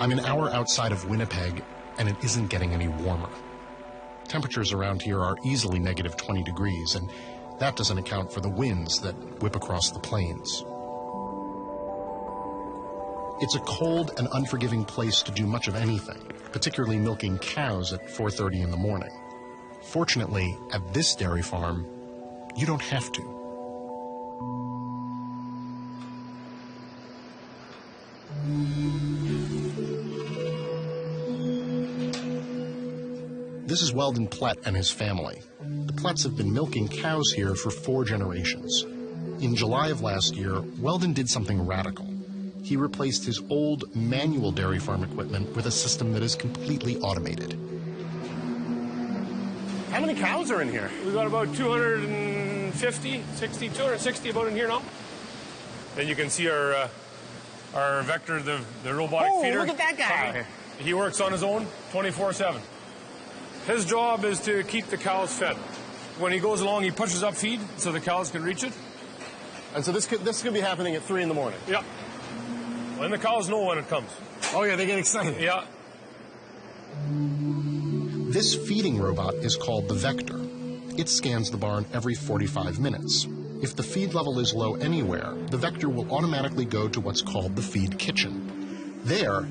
I'm an hour outside of Winnipeg, and it isn't getting any warmer. Temperatures around here are easily negative 20 degrees, and that doesn't account for the winds that whip across the plains. It's a cold and unforgiving place to do much of anything, particularly milking cows at 4:30 in the morning. Fortunately, at this dairy farm, you don't have to. This is Weldon Plett and his family. The Pletts have been milking cows here for 4 generations. In July of last year, Weldon did something radical. He replaced his old manual dairy farm equipment with a system that is completely automated. How many cows are in here? We've got about 260 about in here now. And you can see our Vector, the robotic feeder. Oh, look at that guy. He works on his own 24/7. His job is to keep the cows fed. When he goes along, he pushes up feed so the cows can reach it. And so this could be happening at 3 in the morning? Yeah. And the cows know when it comes. Oh, yeah, they get excited. Yeah. This feeding robot is called the Vector. It scans the barn every 45 minutes. If the feed level is low anywhere, the Vector will automatically go to what's called the feed kitchen. There,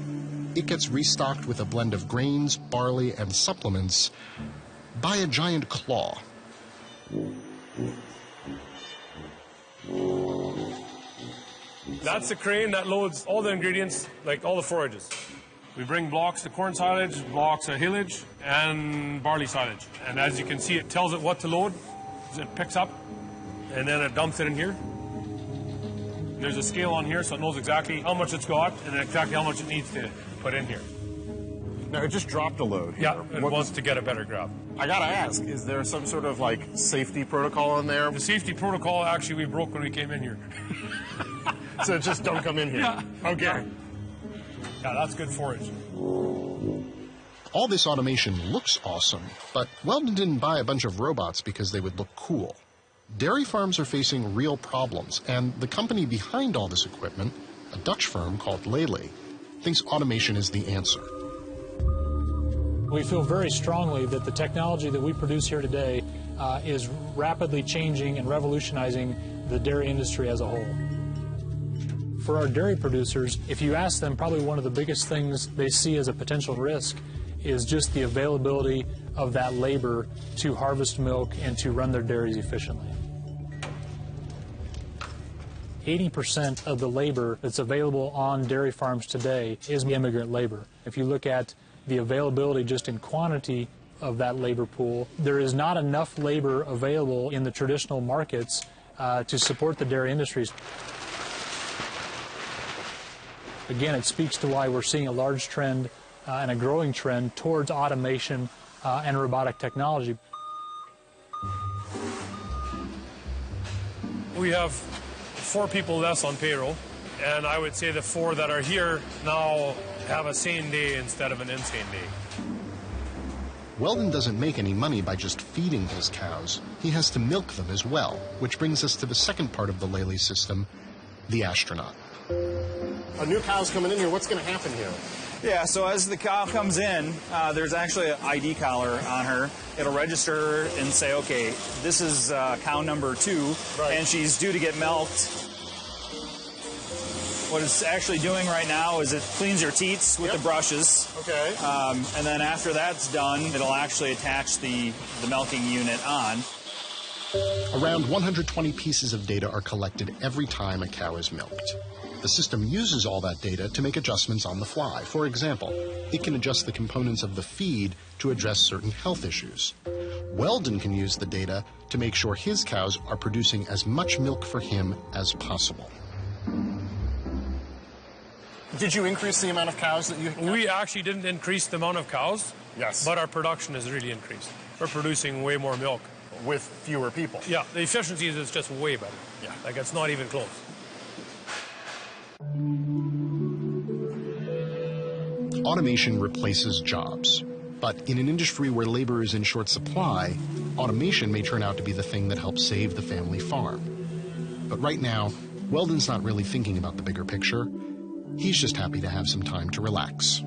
it gets restocked with a blend of grains, barley, and supplements by a giant claw. That's the crane that loads all the ingredients, like all the forages. We bring blocks of corn silage, blocks of haylage, and barley silage. And as you can see, it tells it what to load. It picks up, and then it dumps it in here. There's a scale on here, so it knows exactly how much it's got and exactly how much it needs to put in here. Now, it just dropped a load here. Yeah, it wants to get a better grab. I gotta ask, is there some sort of, like, safety protocol in there? The safety protocol, actually, we broke when we came in here. So just don't come in here? Yeah. Okay. Yeah, that's good forage. All this automation looks awesome, but Weldon didn't buy a bunch of robots because they would look cool. Dairy farms are facing real problems, and the company behind all this equipment, a Dutch firm called Lely, thinks automation is the answer. We feel very strongly that the technology that we produce here today is rapidly changing and revolutionizing the dairy industry as a whole. For our dairy producers, if you ask them, probably one of the biggest things they see as a potential risk is just the availability of that labor to harvest milk and to run their dairies efficiently. 80% of the labor that's available on dairy farms today is immigrant labor. If you look at the availability just in quantity of that labor pool, there is not enough labor available in the traditional markets to support the dairy industries. Again, it speaks to why we're seeing a large trend and a growing trend towards automation and robotic technology. We have 4 people less on payroll, and I would say the 4 that are here now have a sane day instead of an insane day. Weldon doesn't make any money by just feeding his cows. He has to milk them as well, which brings us to the second part of the Lely system, the astronaut. A new cow's coming in here. What's going to happen here? Yeah, so as the cow comes in, there's actually an ID collar on her. It'll register her and say, okay, this is cow number 2, right, and she's due to get milked. What it's actually doing right now is it cleans your teats with the brushes. Okay. And then after that's done, it'll actually attach the milking unit on. Around 120 pieces of data are collected every time a cow is milked. The system uses all that data to make adjustments on the fly. For example, it can adjust the components of the feed to address certain health issues. Weldon can use the data to make sure his cows are producing as much milk for him as possible. Did you increase the amount of cows that you... We actually didn't increase the amount of cows. Yes. But our production has really increased. We're producing way more milk. With fewer people. Yeah, the efficiency is just way better. Yeah. Like, it's not even close. Automation replaces jobs. But in an industry where labor is in short supply, automation may turn out to be the thing that helps save the family farm. But right now, Weldon's not really thinking about the bigger picture. He's just happy to have some time to relax.